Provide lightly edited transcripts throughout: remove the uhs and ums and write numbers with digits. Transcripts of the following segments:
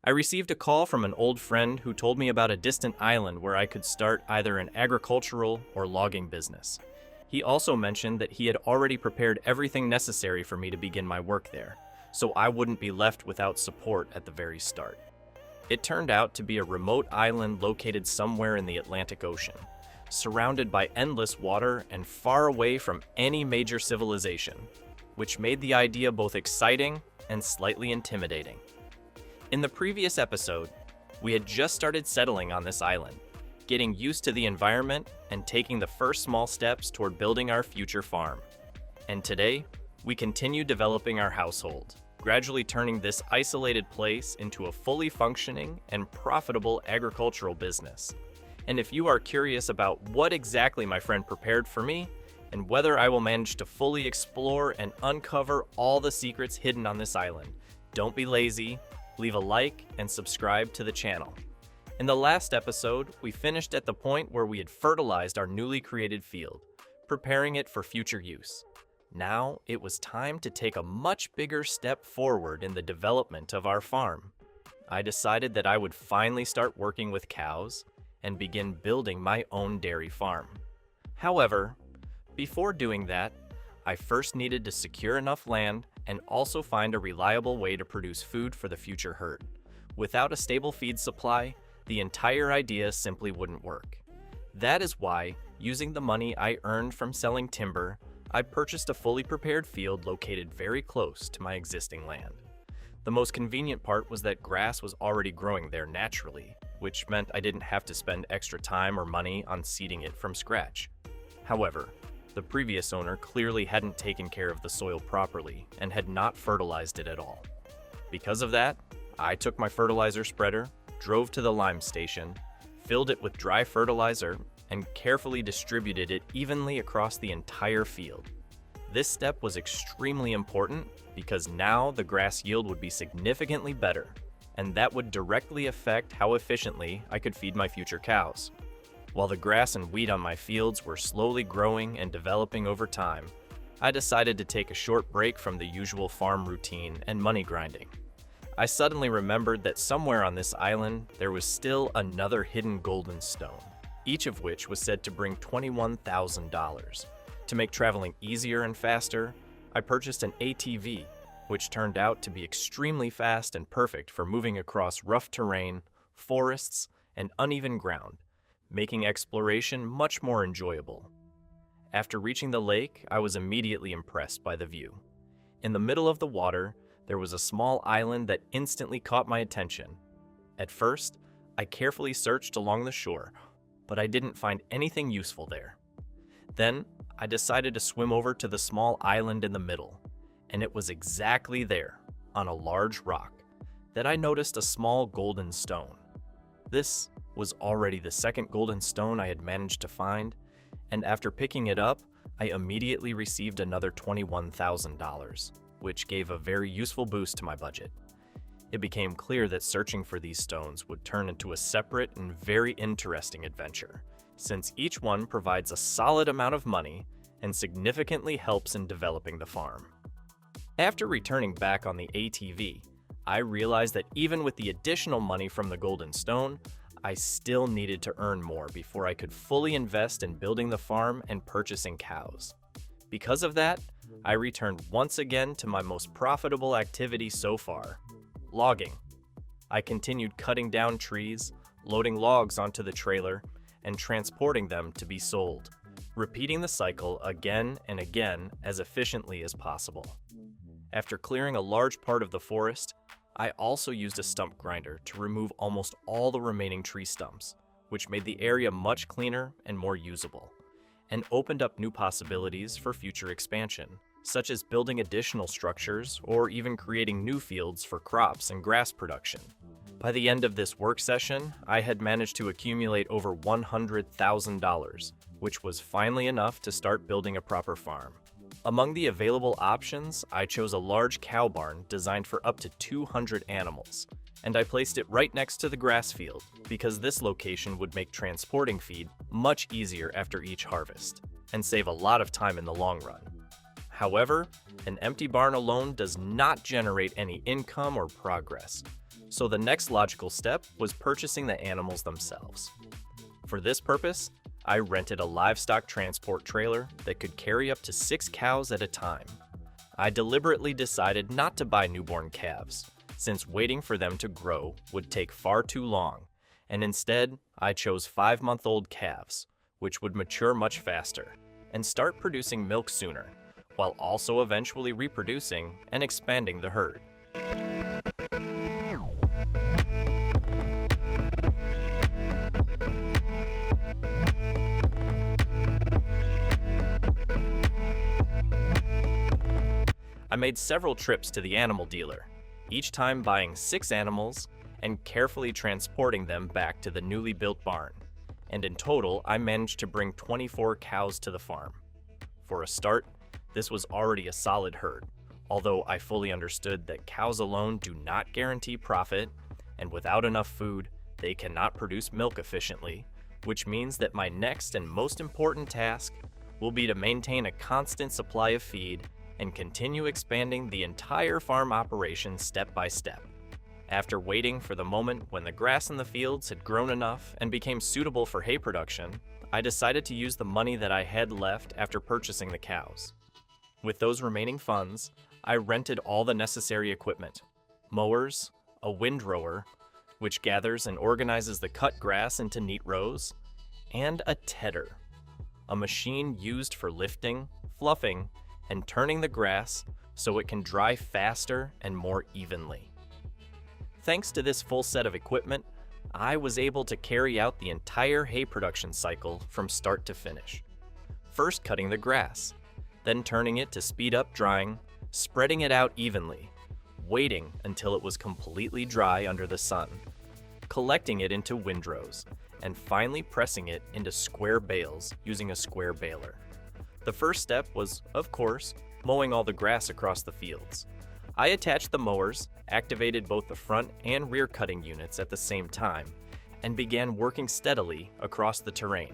I received a call from an old friend who told me about a distant island where I could start either an agricultural or logging business. He also mentioned that he had already prepared everything necessary for me to begin my work there, so I wouldn't be left without support at the very start. It turned out to be a remote island located somewhere in the Atlantic Ocean, surrounded by endless water and far away from any major civilization, which made the idea both exciting and slightly intimidating. In the previous episode, we had just started settling on this island, getting used to the environment and taking the first small steps toward building our future farm. And today, we continue developing our household, gradually turning this isolated place into a fully functioning and profitable agricultural business. And if you are curious about what exactly my friend prepared for me, and whether I will manage to fully explore and uncover all the secrets hidden on this island, don't be lazy, leave a like and subscribe to the channel. In the last episode, we finished at the point where we had fertilized our newly created field, preparing it for future use. Now it was time to take a much bigger step forward in the development of our farm. I decided that I would finally start working with cows and begin building my own dairy farm. However, before doing that, I first needed to secure enough land and also find a reliable way to produce food for the future herd. Without a stable feed supply, the entire idea simply wouldn't work. That is why, using the money I earned from selling timber, I purchased a fully prepared field located very close to my existing land. The most convenient part was that grass was already growing there naturally, which meant I didn't have to spend extra time or money on seeding it from scratch. However, the previous owner clearly hadn't taken care of the soil properly and had not fertilized it at all. Because of that, I took my fertilizer spreader, drove to the lime station, filled it with dry fertilizer, and carefully distributed it evenly across the entire field. This step was extremely important because now the grass yield would be significantly better, and that would directly affect how efficiently I could feed my future cows. While the grass and wheat on my fields were slowly growing and developing over time, I decided to take a short break from the usual farm routine and money grinding. I suddenly remembered that somewhere on this island there was still another hidden golden stone, each of which was said to bring $21,000. To make traveling easier and faster, I purchased an ATV, which turned out to be extremely fast and perfect for moving across rough terrain, forests, and uneven ground, making exploration much more enjoyable. After reaching the lake, I was immediately impressed by the view. In the middle of the water, there was a small island that instantly caught my attention. At first, I carefully searched along the shore, but I didn't find anything useful there. Then, I decided to swim over to the small island in the middle, and it was exactly there, on a large rock, that I noticed a small golden stone. This was already the second golden stone I had managed to find, and after picking it up, I immediately received another $21,000, which gave a very useful boost to my budget. It became clear that searching for these stones would turn into a separate and very interesting adventure, since each one provides a solid amount of money and significantly helps in developing the farm. After returning back on the ATV, I realized that even with the additional money from the golden stone, I still needed to earn more before I could fully invest in building the farm and purchasing cows. Because of that, I returned once again to my most profitable activity so far, logging. I continued cutting down trees, loading logs onto the trailer, and transporting them to be sold, repeating the cycle again and again as efficiently as possible. After clearing a large part of the forest, I also used a stump grinder to remove almost all the remaining tree stumps, which made the area much cleaner and more usable, and opened up new possibilities for future expansion, such as building additional structures or even creating new fields for crops and grass production. By the end of this work session, I had managed to accumulate over $100,000, which was finally enough to start building a proper farm. Among the available options, I chose a large cow barn designed for up to 200 animals, and I placed it right next to the grass field because this location would make transporting feed much easier after each harvest and save a lot of time in the long run. However, an empty barn alone does not generate any income or progress, So the next logical step was purchasing the animals themselves. For this purpose, I rented a livestock transport trailer that could carry up to 6 cows at a time. I deliberately decided not to buy newborn calves, since waiting for them to grow would take far too long, and instead I chose 5-month-old calves, which would mature much faster and start producing milk sooner, while also eventually reproducing and expanding the herd. I made several trips to the animal dealer, each time buying 6 animals and carefully transporting them back to the newly built barn. And in total, I managed to bring 24 cows to the farm. For a start, this was already a solid herd, although I fully understood that cows alone do not guarantee profit, and without enough food, they cannot produce milk efficiently, which means that my next and most important task will be to maintain a constant supply of feed and continue expanding the entire farm operation step by step. After waiting for the moment when the grass in the fields had grown enough and became suitable for hay production, I decided to use the money that I had left after purchasing the cows. With those remaining funds, I rented all the necessary equipment: mowers, a windrower, which gathers and organizes the cut grass into neat rows, and a tedder, a machine used for lifting, fluffing, and turning the grass so it can dry faster and more evenly. Thanks to this full set of equipment, I was able to carry out the entire hay production cycle from start to finish. First cutting the grass, then turning it to speed up drying, spreading it out evenly, waiting until it was completely dry under the sun, collecting it into windrows, and finally pressing it into square bales using a square baler. The first step was, of course, mowing all the grass across the fields. I attached the mowers, activated both the front and rear cutting units at the same time, and began working steadily across the terrain.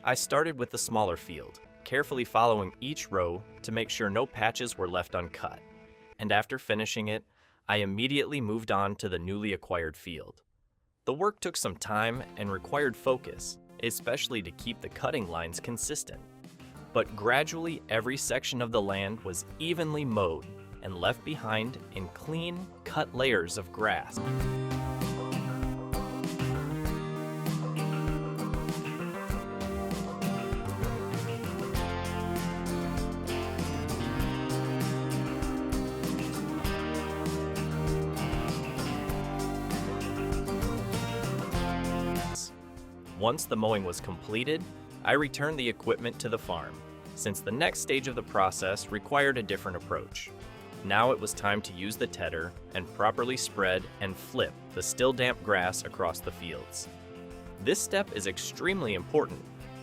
I started with the smaller field, carefully following each row to make sure no patches were left uncut, and after finishing it, I immediately moved on to the newly acquired field. The work took some time and required focus, especially to keep the cutting lines consistent. But gradually every section of the land was evenly mowed and left behind in clean, cut layers of grass. Once the mowing was completed, I returned the equipment to the farm, since the next stage of the process required a different approach. Now it was time to use the tedder and properly spread and flip the still damp grass across the fields. This step is extremely important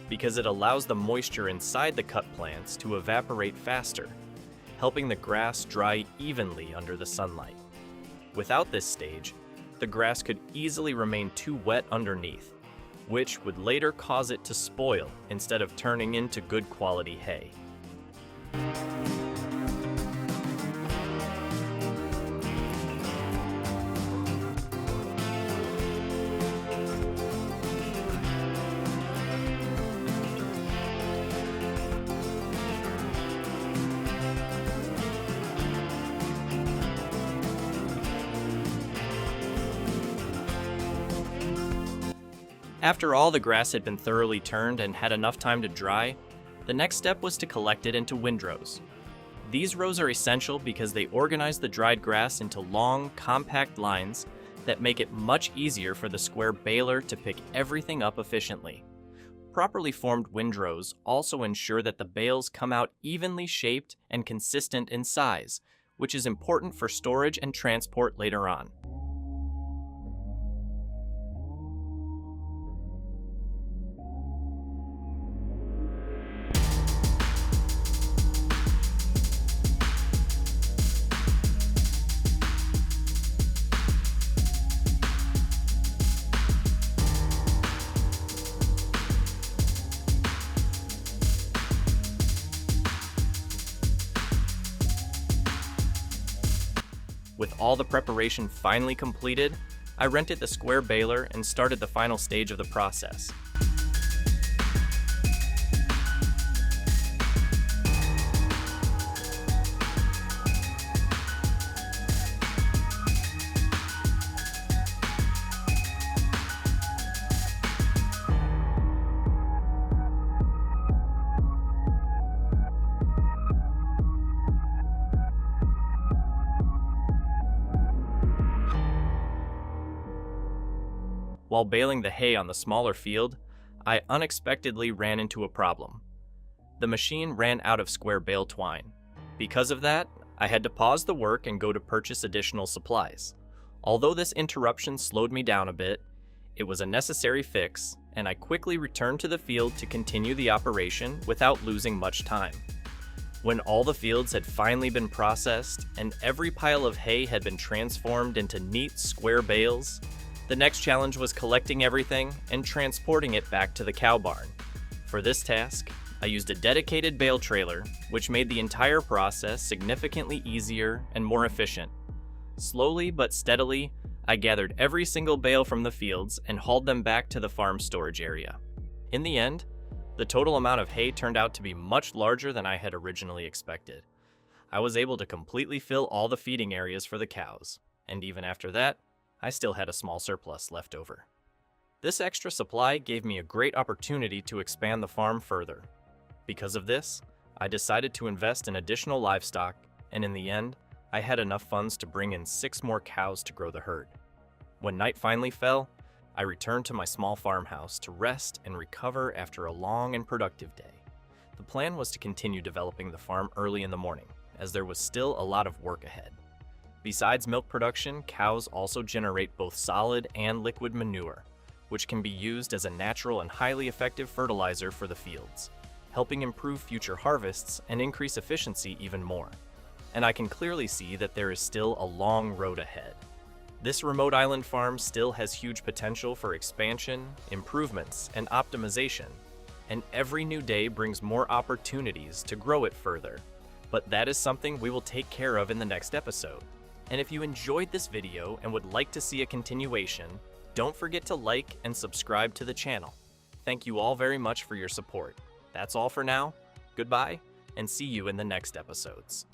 because it allows the moisture inside the cut plants to evaporate faster, helping the grass dry evenly under the sunlight. Without this stage, the grass could easily remain too wet underneath, which would later cause it to spoil instead of turning into good quality hay. After all the grass had been thoroughly turned and had enough time to dry, the next step was to collect it into windrows. These rows are essential because they organize the dried grass into long, compact lines that make it much easier for the square baler to pick everything up efficiently. Properly formed windrows also ensure that the bales come out evenly shaped and consistent in size, which is important for storage and transport later on. With all the preparation finally completed, I rented the square baler and started the final stage of the process. While baling the hay on the smaller field, I unexpectedly ran into a problem. The machine ran out of square bale twine. Because of that, I had to pause the work and go to purchase additional supplies. Although this interruption slowed me down a bit, it was a necessary fix, and I quickly returned to the field to continue the operation without losing much time. When all the fields had finally been processed and every pile of hay had been transformed into neat square bales, the next challenge was collecting everything and transporting it back to the cow barn. For this task, I used a dedicated bale trailer, which made the entire process significantly easier and more efficient. Slowly but steadily, I gathered every single bale from the fields and hauled them back to the farm storage area. In the end, the total amount of hay turned out to be much larger than I had originally expected. I was able to completely fill all the feeding areas for the cows, and even after that, I still had a small surplus left over. This extra supply gave me a great opportunity to expand the farm further. Because of this, I decided to invest in additional livestock, and in the end, I had enough funds to bring in 6 more cows to grow the herd. When night finally fell, I returned to my small farmhouse to rest and recover after a long and productive day. The plan was to continue developing the farm early in the morning, as there was still a lot of work ahead. Besides milk production, cows also generate both solid and liquid manure, which can be used as a natural and highly effective fertilizer for the fields, helping improve future harvests and increase efficiency even more. And I can clearly see that there is still a long road ahead. This remote island farm still has huge potential for expansion, improvements, and optimization, and every new day brings more opportunities to grow it further. But that is something we will take care of in the next episode. And if you enjoyed this video and would like to see a continuation, don't forget to like and subscribe to the channel. Thank you all very much for your support. That's all for now. Goodbye, and see you in the next episodes.